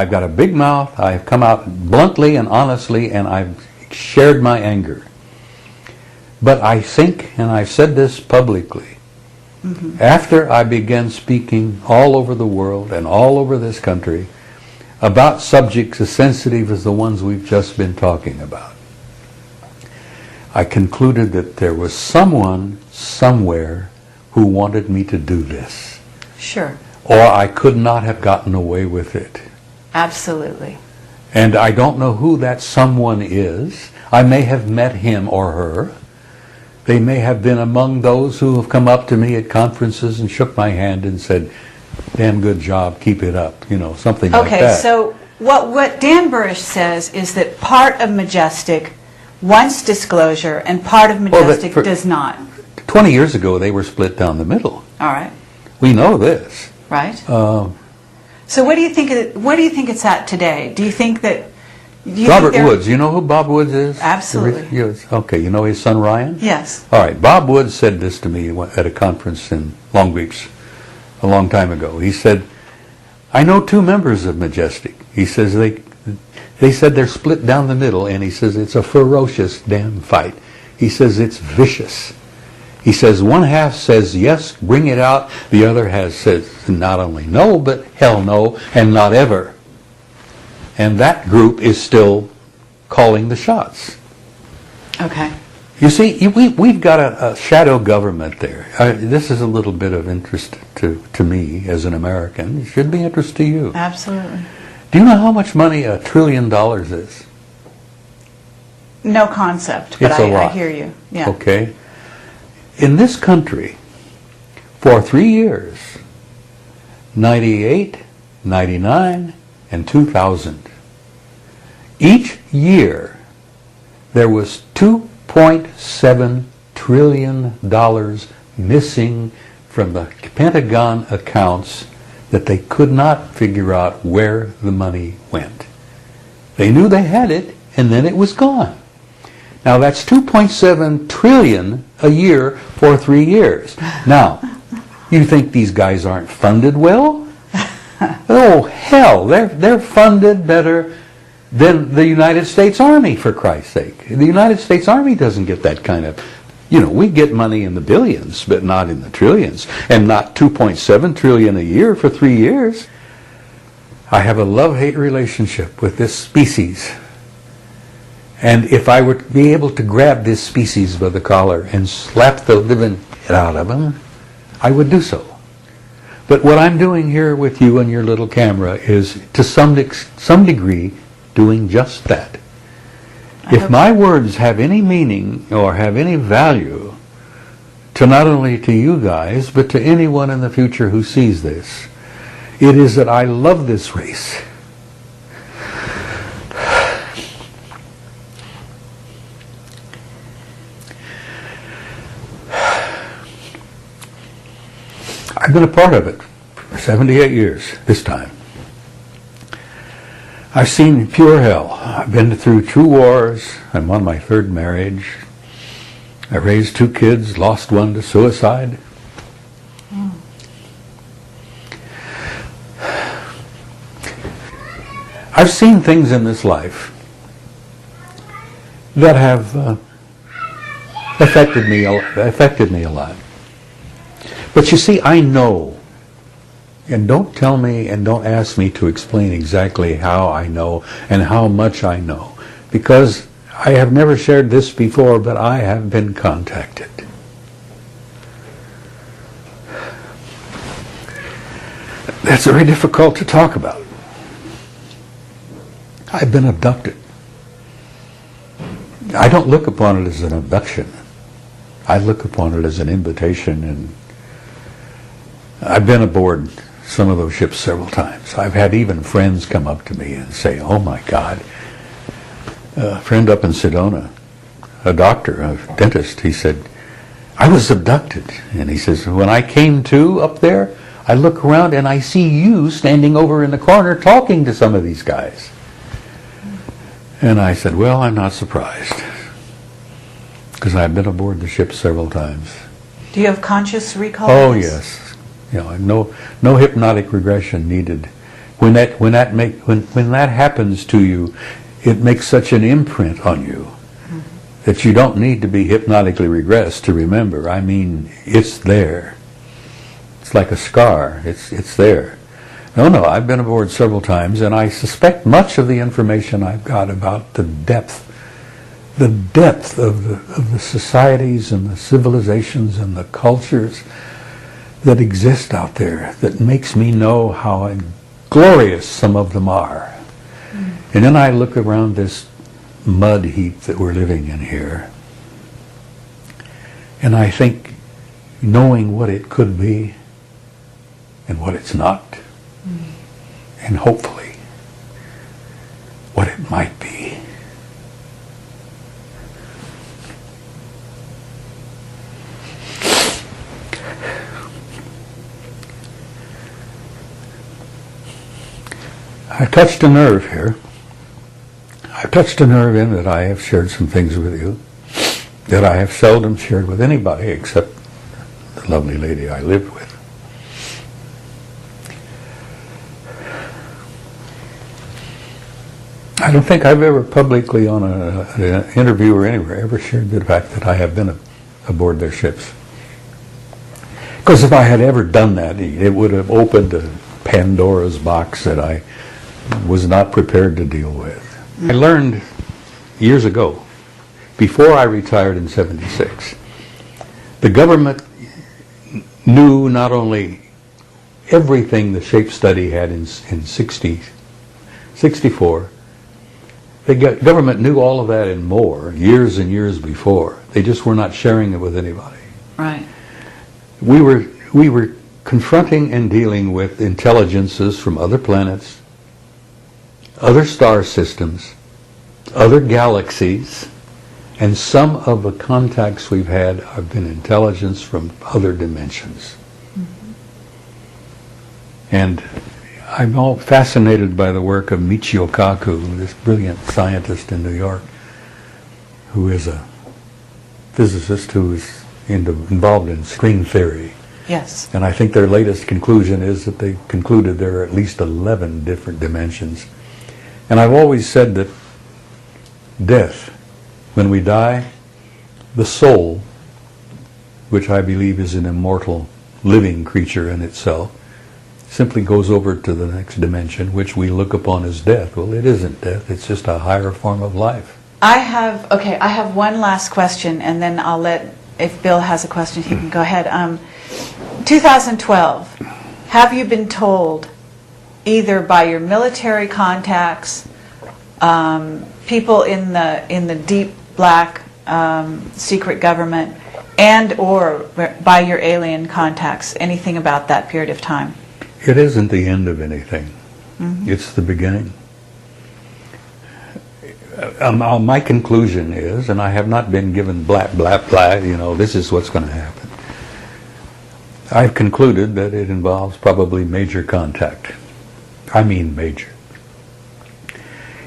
I've got a big mouth. I've come out bluntly and honestly, and I've shared my anger. But I think, and I've said this publicly, after I began speaking all over the world and all over this country about subjects as sensitive as the ones we've just been talking about, I concluded that there was someone somewhere who wanted me to do this. Sure. Or I could not have gotten away with it. Absolutely. And I don't know who that someone is. I may have met him or her. They may have been among those who have come up to me at conferences and shook my hand and said, damn good job, keep it up, you know, something like that. Okay, so what Dan Burrish says is that part of Majestic wants disclosure and part of Majestic does not. 20 years ago, they were split down the middle. All right. We know this. Right. So what do you think it's at today? Do you think that... Robert Woods. You know who Bob Woods is? Absolutely. Yes. Okay, you know his son Ryan? Yes. All right, Bob Woods said this to me at a conference in Long Beach a long time ago. He said, I know two members of Majestic. He says they said they're split down the middle, and he says it's a ferocious damn fight. He says it's vicious. He says one half says yes, bring it out. The other half says not only no, but hell no, and not ever. And that group is still calling the shots. Okay. You see, we've got a shadow government there. This is a little bit of interest to me as an American. It should be interest to you. Absolutely. Do you know how much money $1 trillion is? No concept, but It's a lot. I hear you. Yeah. Okay. In this country, for 3 years, 98, 99, and 2000, each year there was $2.7 trillion missing from the Pentagon accounts that they could not figure out where the money went. They knew they had it, and then it was gone. Now that's 2.7 trillion a year for 3 years. Now, you think these guys aren't funded well? Oh hell, they're funded better than the United States Army, for Christ's sake. The United States Army doesn't get that kind of, we get money in the billions, but not in the trillions, and not 2.7 trillion a year for 3 years. I have a love-hate relationship with this species. And if I were to be able to grab this species by the collar and slap the living head out of them, I would do so. But what I'm doing here with you and your little camera is, to some degree, doing just that. If my words have any meaning or have any value to not only to you guys, but to anyone in the future who sees this, it is that I love this race. I've been a part of it for 78 years this time. I've seen pure hell. I've been through 2 wars. I'm on my 3rd marriage. I raised 2 kids, lost one to suicide. I've seen things in this life that have affected me a lot. But you see, I know, and don't tell me and don't ask me to explain exactly how I know and how much I know, because I have never shared this before, but I have been contacted. That's very difficult to talk about. I've been abducted. I don't look upon it as an abduction. I look upon it as an invitation, and I've been aboard some of those ships several times. I've had even friends come up to me and say, oh my God. A friend up in Sedona, a doctor, a dentist, he said, I was abducted. And he says, when I came to up there, I look around and I see you standing over in the corner talking to some of these guys. And I said, well, I'm not surprised, because I've been aboard the ship several times. Do you have conscious recall? Oh, yes. No hypnotic regression needed when that happens to you, it makes such an imprint on you that you don't need to be hypnotically regressed to remember. I mean, it's there. It's like a scar. It's there. No, I've been aboard several times, and I suspect much of the information I've got about the depth of the societies and the civilizations and the cultures that exist out there, that makes me know how glorious some of them are. And then I look around this mud heap that we're living in here, and I think, knowing what it could be and what it's not, and hopefully what it might be. I touched a nerve here. I've touched a nerve in that I have shared some things with you that I have seldom shared with anybody except the lovely lady I lived with. I don't think I've ever publicly on an interview or anywhere ever shared the fact that I have been aboard their ships. Because if I had ever done that, it would have opened a Pandora's box that I was not prepared to deal with. I learned years ago, before I retired in '76, the government knew not only everything the shape study had in 64, the government knew all of that and more years and years before. They just were not sharing it with anybody. Right. We were confronting and dealing with intelligences from other planets, other star systems, other galaxies, and some of the contacts we've had have been intelligence from other dimensions. And I'm all fascinated by the work of Michio Kaku, this brilliant scientist in New York, who is a physicist who is involved in string theory. Yes. And I think their latest conclusion is that they concluded there are at least 11 different dimensions. And I've always said that death, when we die, the soul, which I believe is an immortal living creature in itself, simply goes over to the next dimension, which we look upon as death. Well, it isn't death, it's just a higher form of life. I have one last question, and then I'll let, if Bill has a question, he can go ahead. 2012, have you been told, either by your military contacts, people in the deep black secret government, and or by your alien contacts, anything about that period of time? It isn't the end of anything. It's the beginning. My conclusion is, and I have not been given blah, blah, blah, this is what's going to happen. I've concluded that it involves probably major contact. I mean major.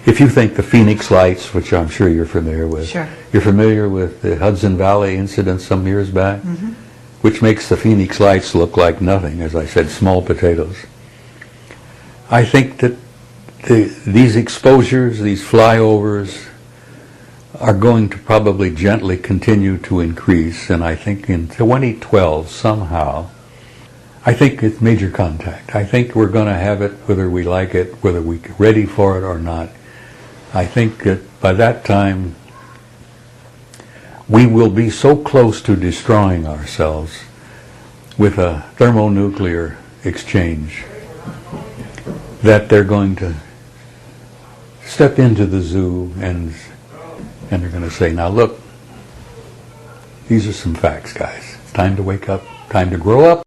If you think the Phoenix Lights, which I'm sure you're familiar with, Sure. You're familiar with the Hudson Valley incident some years back, which makes the Phoenix Lights look like nothing, as I said, small potatoes. I think that these exposures, these flyovers, are going to probably gently continue to increase, and I think in 2012 somehow, I think it's major contact. I think we're going to have it whether we like it, whether we're ready for it or not. I think that by that time we will be so close to destroying ourselves with a thermonuclear exchange that they're going to step into the zoo and they're going to say, now look, these are some facts, guys. It's time to wake up, time to grow up,